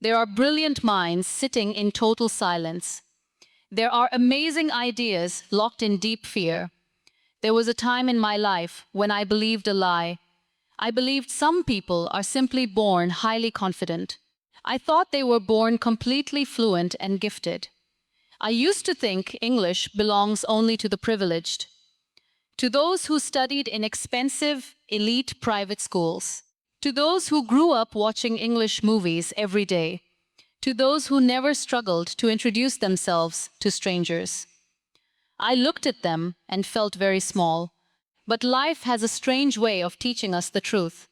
There are brilliant minds sitting in total silence. There are amazing ideas locked in deep fear. There was a time in my life when I believed a lie. I believed some people are simply born highly confident. I thought they were born completely fluent and gifted. I used to think English belongs only to the privileged, to those who studied in expensive, elite private schools, to those who grew up watching English movies every day, to those who never struggled to introduce themselves to strangers. I looked at them and felt very small. But life has a strange way of teaching us the truth.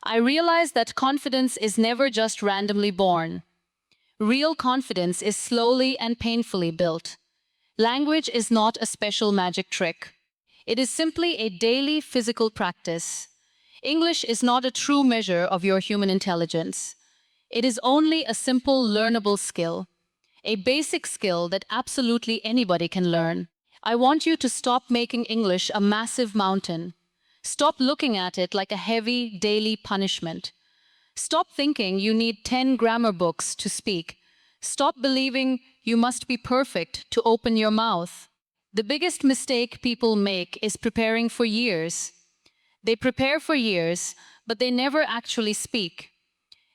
I realized that confidence is never just randomly born. Real confidence is slowly and painfully built. Language is not a special magic trick. It is simply a daily physical practice. English is not a true measure of your human intelligence. It is only a simple learnable skill, a basic skill that absolutely anybody can learn. I want you to stop making English a massive mountain. Stop looking at it like a heavy daily punishment. Stop thinking you need 10 grammar books to speak. Stop believing you must be perfect to open your mouth. The biggest mistake people make is preparing for years. They prepare for years, but they never actually speak.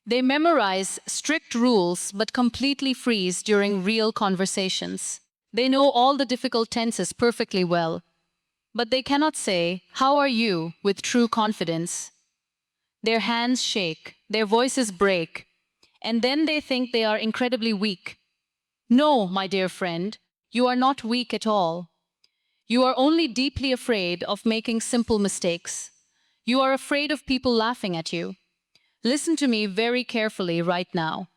They memorize strict rules but completely freeze during real conversations. They know all the difficult tenses perfectly well, but they cannot say, "How are you?" with true confidence. Their hands shake, their voices break, and then they think they are incredibly weak. No, my dear friend, you are not weak at all. You are only deeply afraid of making simple mistakes. You are afraid of people laughing at you. Listen to me very carefully right now.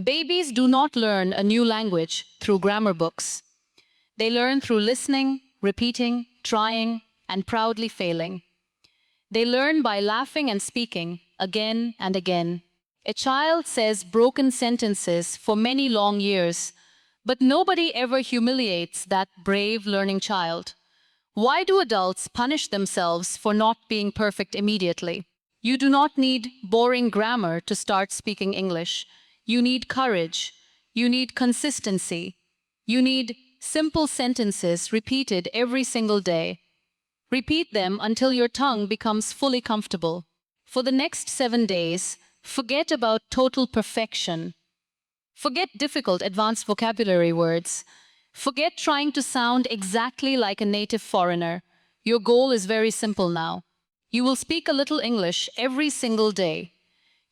Babies do not learn a new language through grammar books. They learn through listening, repeating, trying, and proudly failing. They learn by laughing and speaking again and again. A child says broken sentences for many long years, but nobody ever humiliates that brave learning child. Why do adults punish themselves for not being perfect immediately? You do not need boring grammar to start speaking English. You need courage. You need consistency. You need simple sentences repeated every single day. Repeat them until your tongue becomes fully comfortable. For the next 7 days, forget about total perfection. Forget difficult advanced vocabulary words. Forget trying to sound exactly like a native foreigner. Your goal is very simple now. You will speak a little English every single day.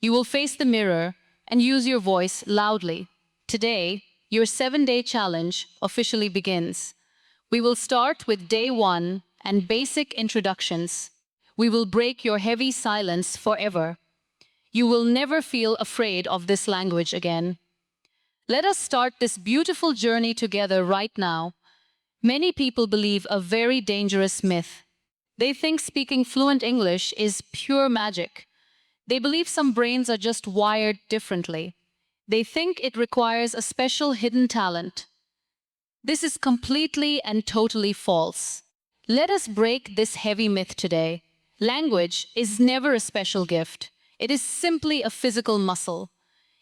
You will face the mirror and use your voice loudly. Today, your 7-day challenge officially begins. We will start with day 1 and basic introductions. We will break your heavy silence forever. You will never feel afraid of this language again. Let us start this beautiful journey together right now. Many people believe a very dangerous myth. They think speaking fluent English is pure magic. They believe some brains are just wired differently. They think it requires a special hidden talent. This is completely and totally false. Let us break this heavy myth today. Language is never a special gift. It is simply a physical muscle.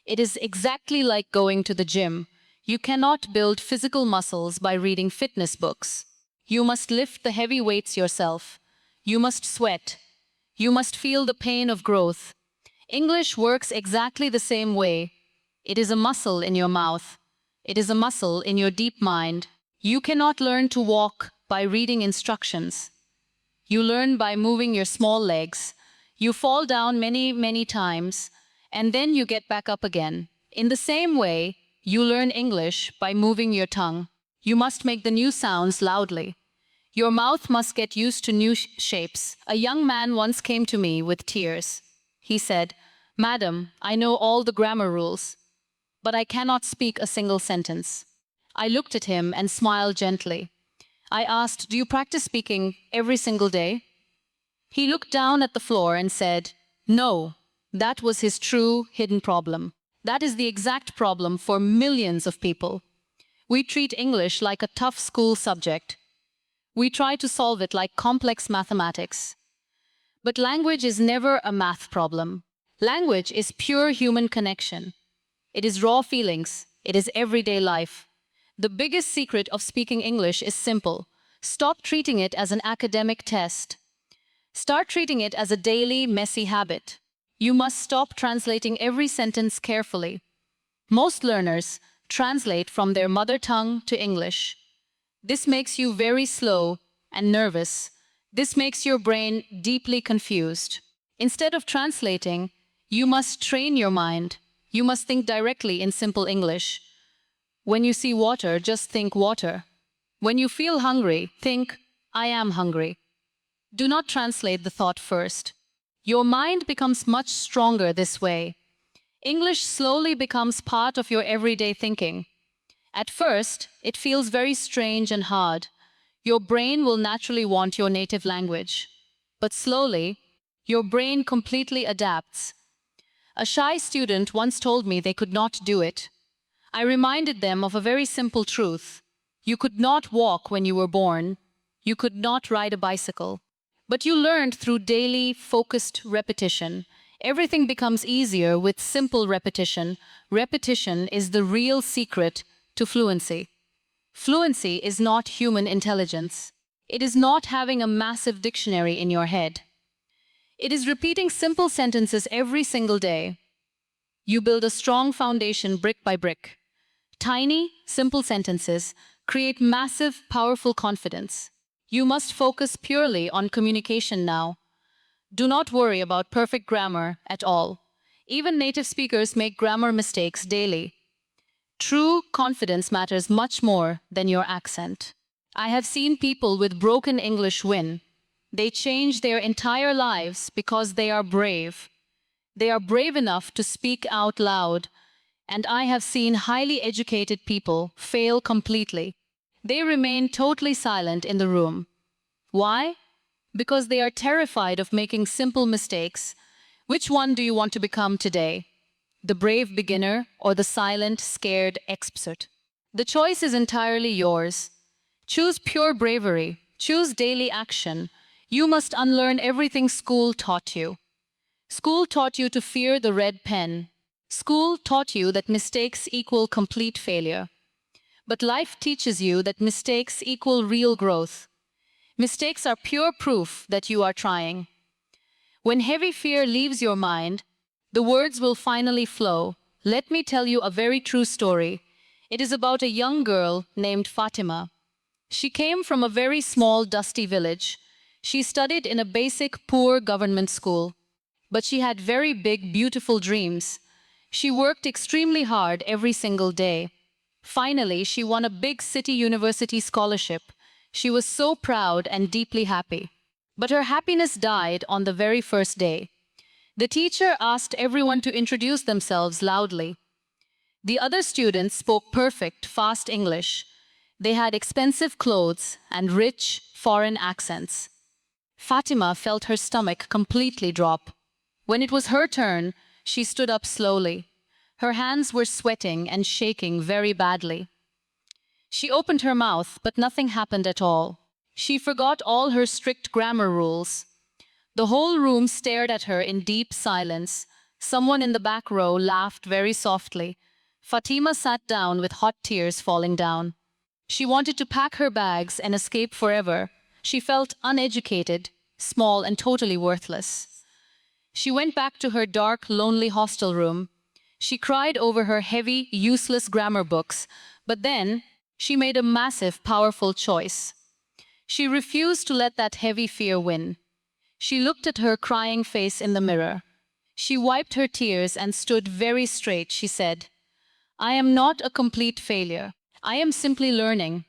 It is exactly like going to the gym. You cannot build physical muscles by reading fitness books. You must lift the heavy weights yourself. You must sweat. You must feel the pain of growth. English works exactly the same way. It is a muscle in your mouth. It is a muscle in your deep mind. You cannot learn to walk by reading instructions. You learn by moving your small legs. You fall down many times, and then you get back up again. In the same way, you learn English by moving your tongue. You must make the new sounds loudly. Your mouth must get used to new shapes. A young man once came to me with tears. He said, "Madam, I know all the grammar rules, but I cannot speak a single sentence." I looked at him and smiled gently. I asked, "Do you practice speaking every single day?" He looked down at the floor and said, "No." That was his true, hidden problem. That is the exact problem for millions of people. We treat English like a tough school subject. We try to solve it like complex mathematics. But language is never a math problem. Language is pure human connection. It is raw feelings. It is everyday life. The biggest secret of speaking English is simple. Stop treating it as an academic test. Start treating it as a daily, messy habit. You must stop translating every sentence carefully. Most learners translate from their mother tongue to English. This makes you very slow and nervous. This makes your brain deeply confused. Instead of translating, you must train your mind. You must think directly in simple English. When you see water, just think water. When you feel hungry, think, I am hungry. Do not translate the thought first. Your mind becomes much stronger this way. English slowly becomes part of your everyday thinking. At first, it feels very strange and hard. Your brain will naturally want your native language. But slowly, your brain completely adapts. A shy student once told me they could not do it. I reminded them of a very simple truth. You could not walk when you were born. You could not ride a bicycle. But you learned through daily, focused repetition. Everything becomes easier with simple repetition. Repetition is the real secret to fluency. Fluency is not human intelligence. It is not having a massive dictionary in your head. It is repeating simple sentences every single day. You build a strong foundation brick by brick. Tiny, simple sentences create massive, powerful confidence. You must focus purely on communication now. Do not worry about perfect grammar at all. Even native speakers make grammar mistakes daily. True confidence matters much more than your accent. I have seen people with broken English win. They change their entire lives because they are brave. They are brave enough to speak out loud. And I have seen highly educated people fail completely. They remain totally silent in the room. Why? Because they are terrified of making simple mistakes. Which one do you want to become today? The brave beginner or the silent, scared expert? The choice is entirely yours. Choose pure bravery. Choose daily action. You must unlearn everything school taught you. School taught you to fear the red pen. School taught you that mistakes equal complete failure. But life teaches you that mistakes equal real growth. Mistakes are pure proof that you are trying. When heavy fear leaves your mind, the words will finally flow. Let me tell you a very true story. It is about a young girl named Fatima. She came from a very small, dusty village. She studied in a basic, poor government school. But she had very big, beautiful dreams. She worked extremely hard every single day. Finally, she won a big city university scholarship. She was so proud and deeply happy. But her happiness died on the very first day. The teacher asked everyone to introduce themselves loudly. The other students spoke perfect, fast English. They had expensive clothes and rich, foreign accents. Fatima felt her stomach completely drop. When it was her turn, she stood up slowly. Her hands were sweating and shaking very badly. She opened her mouth, but nothing happened at all. She forgot all her strict grammar rules. The whole room stared at her in deep silence. Someone in the back row laughed very softly. Fatima sat down with hot tears falling down. She wanted to pack her bags and escape forever. She felt uneducated, small, and totally worthless. She went back to her dark, lonely hostel room. She cried over her heavy, useless grammar books, but then she made a massive, powerful choice. She refused to let that heavy fear win. She looked at her crying face in the mirror. She wiped her tears and stood very straight. She said, I am not a complete failure. I am simply learning.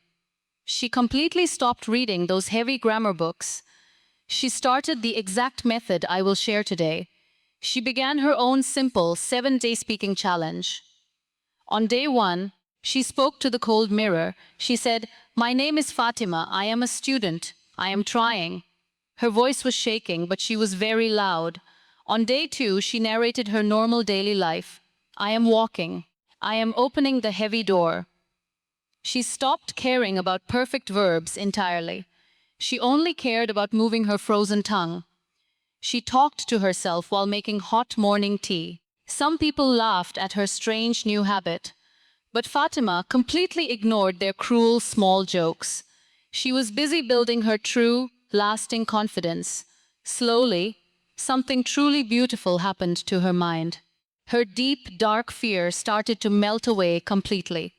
She completely stopped reading those heavy grammar books. She started the exact method I will share today. She began her own simple 7-day speaking challenge. On day 1, she spoke to the cold mirror. She said, My name is Fatima. I am a student. I am trying. Her voice was shaking, but she was very loud. On day 2, she narrated her normal daily life. I am walking. I am opening the heavy door. She stopped caring about perfect verbs entirely. She only cared about moving her frozen tongue. She talked to herself while making hot morning tea. Some people laughed at her strange new habit, but Fatima completely ignored their cruel small jokes. She was busy building her true, lasting confidence. Slowly, something truly beautiful happened to her mind. Her deep, dark fear started to melt away completely.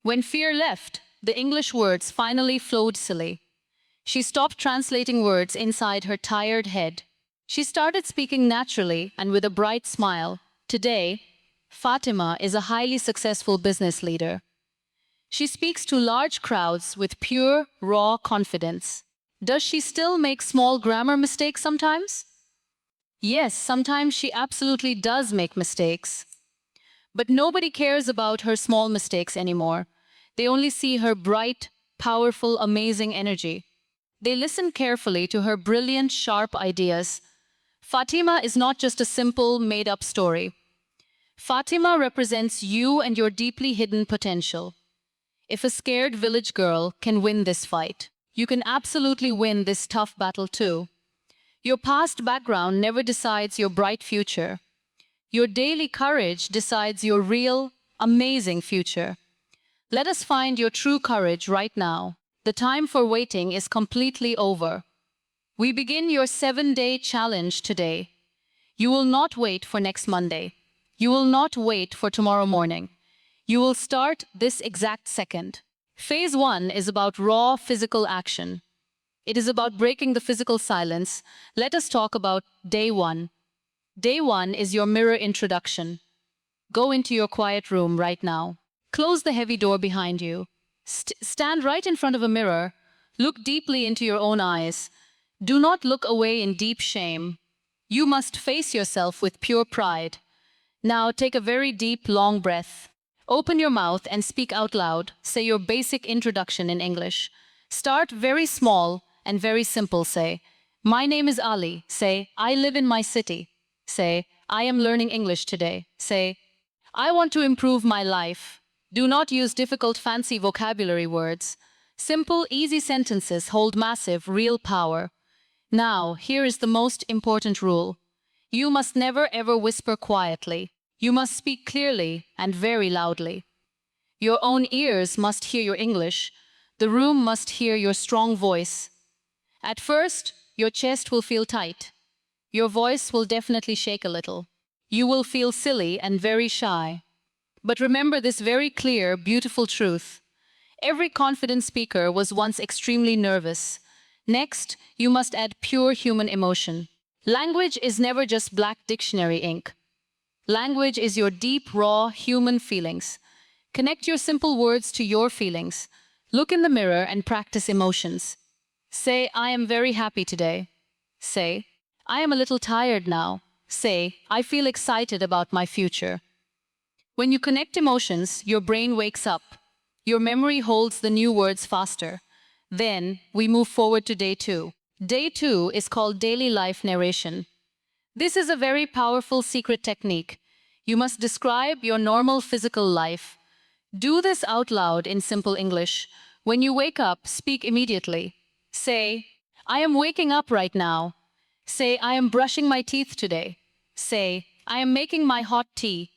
When fear left, the English words finally flowed silly. She stopped translating words inside her tired head. She started speaking naturally and with a bright smile. Today, Fatima is a highly successful business leader. She speaks to large crowds with pure, raw confidence. Does she still make small grammar mistakes sometimes? Yes, sometimes she absolutely does make mistakes. But nobody cares about her small mistakes anymore. They only see her bright, powerful, amazing energy. They listen carefully to her brilliant, sharp ideas. Fatima is not just a simple, made-up story. Fatima represents you and your deeply hidden potential. If a scared village girl can win this fight, you can absolutely win this tough battle too. Your past background never decides your bright future. Your daily courage decides your real, amazing future. Let us find your true courage right now. The time for waiting is completely over. We begin your 7-day challenge today. You will not wait for next Monday. You will not wait for tomorrow morning. You will start this exact second. Phase 1 is about raw physical action. It is about breaking the physical silence. Let us talk about day 1. Day 1 is your mirror introduction. Go into your quiet room right now. Close the heavy door behind you. Stand right in front of a mirror. Look deeply into your own eyes. Do not look away in deep shame. You must face yourself with pure pride. Now take a very deep, long breath. Open your mouth and speak out loud. Say your basic introduction in English. Start very small and very simple. Say, "My name is Ali." Say, "I live in my city." Say, "I am learning English today." Say, "I want to improve my life." Do not use difficult, fancy vocabulary words. Simple, easy sentences hold massive, real power. Now, here is the most important rule. You must never ever whisper quietly. You must speak clearly and very loudly. Your own ears must hear your English. The room must hear your strong voice. At first, your chest will feel tight. Your voice will definitely shake a little. You will feel silly and very shy. But remember this very clear, beautiful truth. Every confident speaker was once extremely nervous. Next, you must add pure human emotion. Language is never just black dictionary ink. Language is your deep, raw, human feelings. Connect your simple words to your feelings. Look in the mirror and practice emotions. Say, "I am very happy today." Say, "I am a little tired now." Say, "I feel excited about my future." When you connect emotions, your brain wakes up. Your memory holds the new words faster. Then, we move forward to day 2. Day 2 is called daily life narration. This is a very powerful secret technique. You must describe your normal physical life. Do this out loud in simple English. When you wake up, speak immediately. Say, "I am waking up right now." Say, "I am brushing my teeth today." Say, "I am making my hot tea."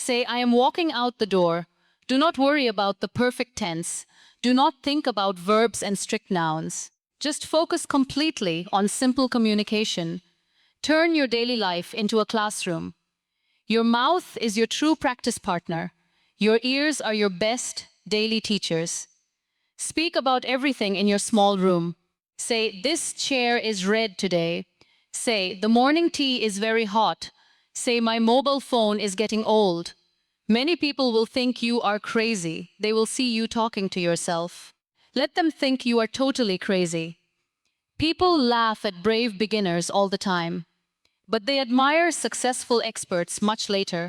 Say, "I am walking out the door." Do not worry about the perfect tense. Do not think about verbs and strict nouns. Just focus completely on simple communication. Turn your daily life into a classroom. Your mouth is your true practice partner. Your ears are your best daily teachers. Speak about everything in your small room. Say, "This chair is red today." Say, "The morning tea is very hot." Say, "My mobile phone is getting old." Many people will think you are crazy. They will see you talking to yourself. Let them think you are totally crazy. People laugh at brave beginners all the time, but they admire successful experts much later.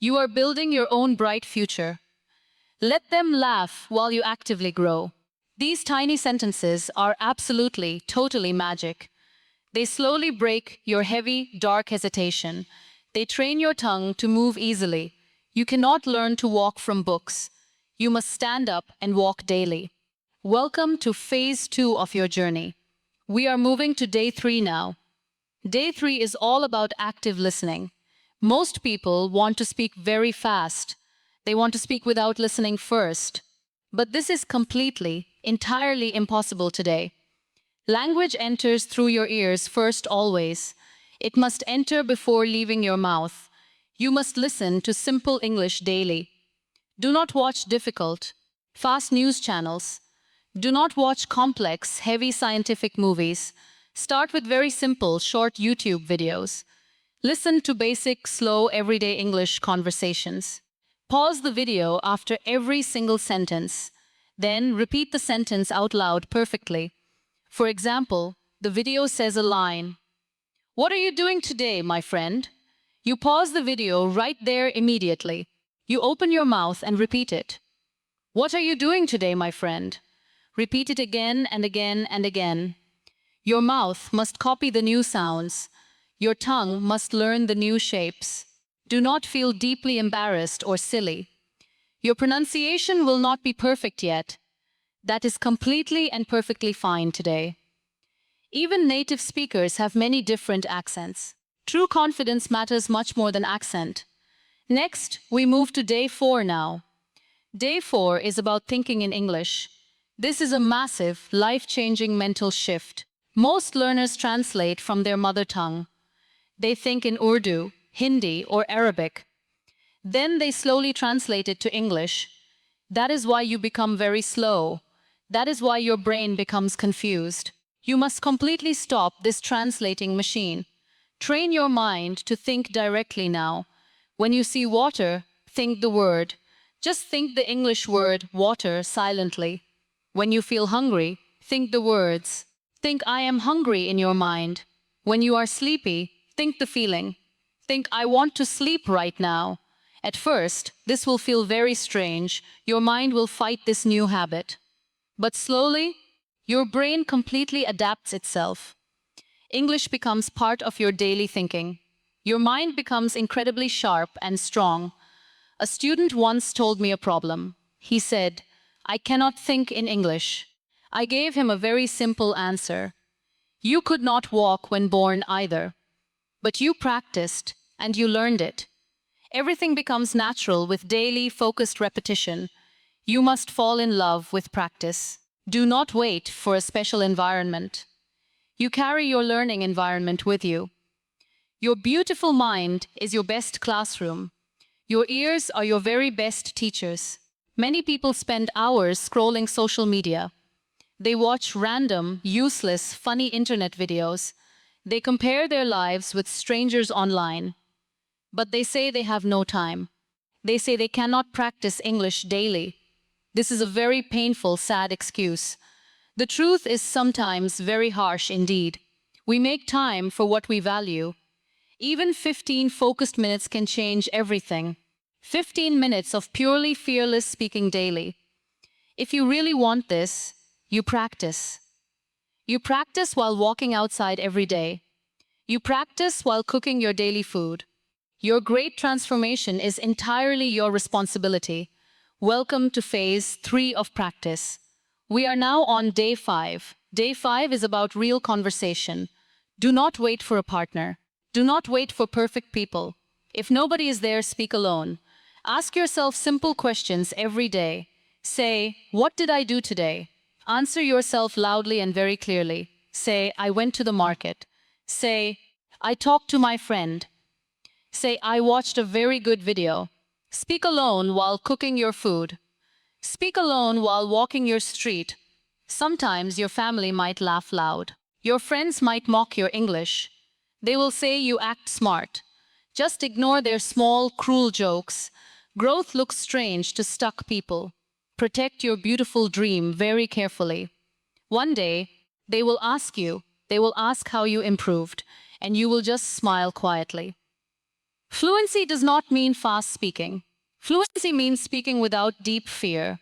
You are building your own bright future. Let them laugh while you actively grow. These tiny sentences are absolutely, totally magic. They slowly break your heavy, dark hesitation. They train your tongue to move easily. You cannot learn to walk from books. You must stand up and walk daily. Welcome to phase 2 of your journey. We are moving to day 3 now. Day 3 is all about active listening. Most people want to speak very fast. They want to speak without listening first. But this is completely, entirely impossible today. Language enters through your ears first always. It must enter before leaving your mouth. You must listen to simple English daily. Do not watch difficult, fast news channels. Do not watch complex, heavy scientific movies. Start with very simple, short YouTube videos. Listen to basic, slow, everyday English conversations. Pause the video after every single sentence. Then repeat the sentence out loud perfectly. For example, the video says a line. "What are you doing today, my friend?" You pause the video right there immediately. You open your mouth and repeat it. "What are you doing today, my friend?" Repeat it again and again and again. Your mouth must copy the new sounds. Your tongue must learn the new shapes. Do not feel deeply embarrassed or silly. Your pronunciation will not be perfect yet. That is completely and perfectly fine today. Even native speakers have many different accents. True confidence matters much more than accent. Next, we move to day 4 now. Day 4 is about thinking in English. This is a massive, life-changing mental shift. Most learners translate from their mother tongue. They think in Urdu, Hindi, or Arabic. Then they slowly translate it to English. That is why you become very slow. That is why your brain becomes confused. You must completely stop this translating machine. Train your mind to think directly now. When you see water, think the word. Just think the English word water silently. When you feel hungry, think the words. Think "I am hungry" in your mind. When you are sleepy, think the feeling. Think "I want to sleep right now." At first, this will feel very strange. Your mind will fight this new habit. But slowly, your brain completely adapts itself. English becomes part of your daily thinking. Your mind becomes incredibly sharp and strong. A student once told me a problem. He said, "I cannot think in English." I gave him a very simple answer. You could not walk when born either. But you practiced, and you learned it. Everything becomes natural with daily, focused repetition. You must fall in love with practice. Do not wait for a special environment. You carry your learning environment with you. Your beautiful mind is your best classroom. Your ears are your very best teachers. Many people spend hours scrolling social media. They watch random, useless, funny internet videos. They compare their lives with strangers online. But they say they have no time. They say they cannot practice English daily. This is a very painful, sad excuse. The truth is sometimes very harsh indeed. We make time for what we value. Even 15 focused minutes can change everything. 15 minutes of purely fearless speaking daily. If you really want this, you practice. You practice while walking outside every day. You practice while cooking your daily food. Your great transformation is entirely your responsibility. Welcome to phase 3 of practice. We are now on day 5. Day 5 is about real conversation. Do not wait for a partner. Do not wait for perfect people. If nobody is there, speak alone. Ask yourself simple questions every day. Say, "What did I do today?" Answer yourself loudly and very clearly. Say, "I went to the market." Say, "I talked to my friend." Say, "I watched a very good video." Speak alone while cooking your food. Speak alone while walking your street. Sometimes your family might laugh loud. Your friends might mock your English. They will say you act smart. Just ignore their small, cruel jokes. Growth looks strange to stuck people. Protect your beautiful dream very carefully. One day, they will ask how you improved, and you will just smile quietly. Fluency does not mean fast speaking. Fluency means speaking without deep fear.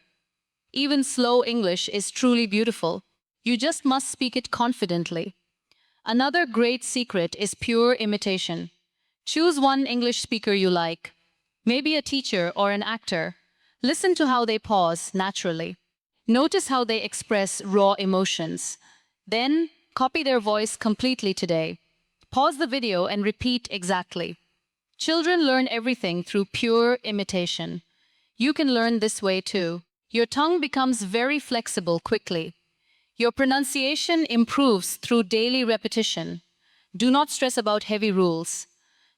Even slow English is truly beautiful. You just must speak it confidently. Another great secret is pure imitation. Choose one English speaker you like. Maybe a teacher or an actor. Listen to how they pause naturally. Notice how they express raw emotions. Then, copy their voice completely today. Pause the video and repeat exactly. Children learn everything through pure imitation. You can learn this way too. Your tongue becomes very flexible quickly. Your pronunciation improves through daily repetition. Do not stress about heavy rules.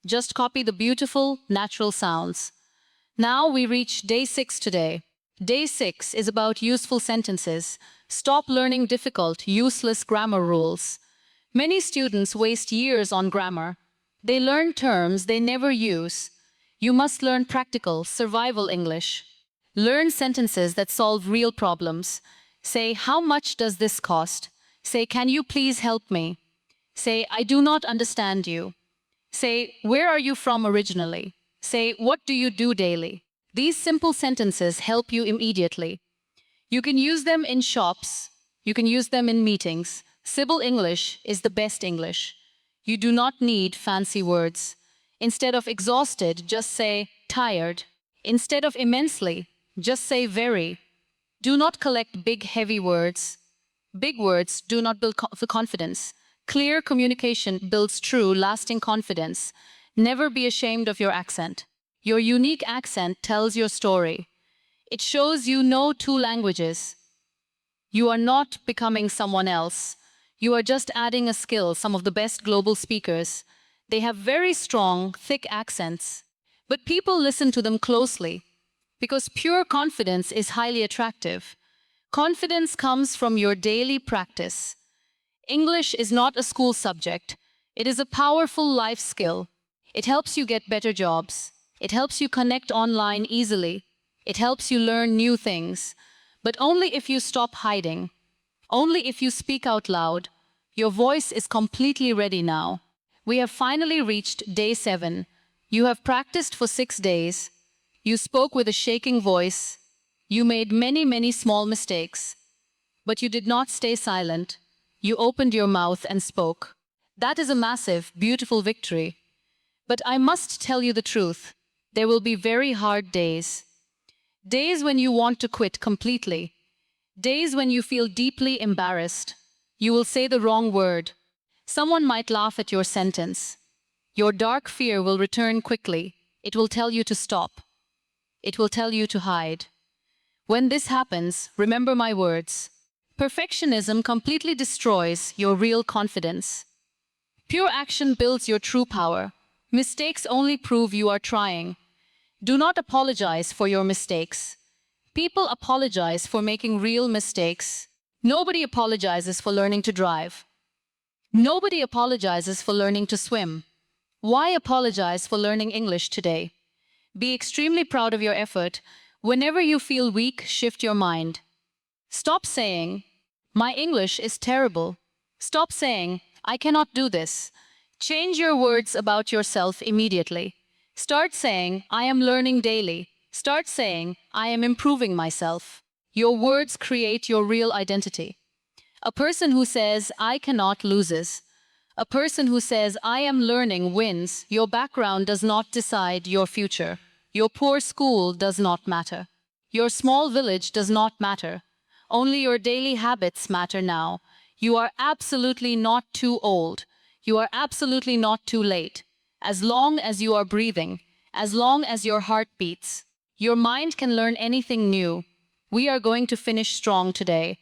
Just copy the beautiful, natural sounds. Now we reach day 6 today. Day 6 is about useful sentences. Stop learning difficult, useless grammar rules. Many students waste years on grammar. They learn terms they never use. You must learn practical, survival English. Learn sentences that solve real problems. Say, how much does this cost? Say, can you please help me? Say, I do not understand you. Say, where are you from originally? Say, what do you do daily? These simple sentences help you immediately. You can use them in shops. You can use them in meetings. Simple English is the best English. You do not need fancy words. Instead of exhausted, just say tired. Instead of immensely, just say very. Do not collect big, heavy words. Big words do not build confidence. Clear communication builds true, lasting confidence. Never be ashamed of your accent. Your unique accent tells your story. It shows you know 2 languages. You are not becoming someone else. You are just adding a skill. Some of the best global speakers, they have very strong, thick accents. But people listen to them closely because pure confidence is highly attractive. Confidence comes from your daily practice. English is not a school subject. It is a powerful life skill. It helps you get better jobs. It helps you connect online easily. It helps you learn new things. But only if you stop hiding. Only if you speak out loud. Your voice is completely ready now. We have finally reached day 7. You have practiced for 6 days. You spoke with a shaking voice. You made many, many small mistakes. But you did not stay silent. You opened your mouth and spoke. That is a massive, beautiful victory. But I must tell you the truth. There will be very hard days. Days when you want to quit completely. Days when you feel deeply embarrassed. You will say the wrong word. Someone might laugh at your sentence. Your dark fear will return quickly. It will tell you to stop. It will tell you to hide. When this happens, remember my words. Perfectionism completely destroys your real confidence. Pure action builds your true power. Mistakes only prove you are trying. Do not apologize for your mistakes. People apologize for making real mistakes. Nobody apologizes for learning to drive. Nobody apologizes for learning to swim. Why apologize for learning English today? Be extremely proud of your effort. Whenever you feel weak, shift your mind. Stop saying, my English is terrible. Stop saying, I cannot do this. Change your words about yourself immediately. Start saying, I am learning daily. Start saying, I am improving myself. Your words create your real identity. A person who says, I cannot loses. A person who says, I am learning wins. Your background does not decide your future. Your poor school does not matter. Your small village does not matter. Only your daily habits matter now. You are absolutely not too old. You are absolutely not too late. As long as you are breathing, as long as your heart beats, your mind can learn anything new. We are going to finish strong today.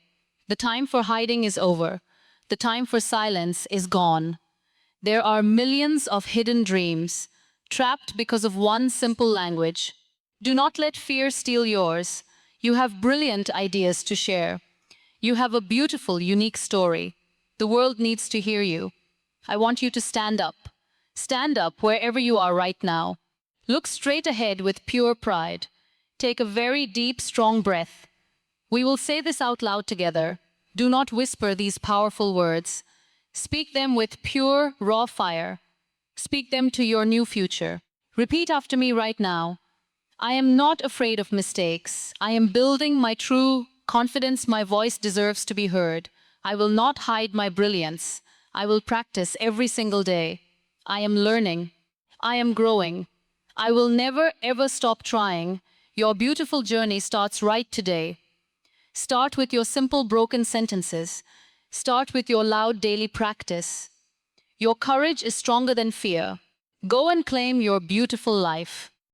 The time for hiding is over. The time for silence is gone. There are millions of hidden dreams, trapped because of one simple language. Do not let fear steal yours. You have brilliant ideas to share. You have a beautiful, unique story. The world needs to hear you. I want you to stand up. Stand up wherever you are right now. Look straight ahead with pure pride. Take a very deep, strong breath. We will say this out loud together. Do not whisper these powerful words. Speak them with pure, raw fire. Speak them to your new future. Repeat after me right now. I am not afraid of mistakes. I am building my true confidence. My voice deserves to be heard. I will not hide my brilliance. I will practice every single day. I am learning. I am growing. I will never ever stop trying. Your beautiful journey starts right today. Start with your simple broken sentences. Start with your loud daily practice. Your courage is stronger than fear. Go and claim your beautiful life.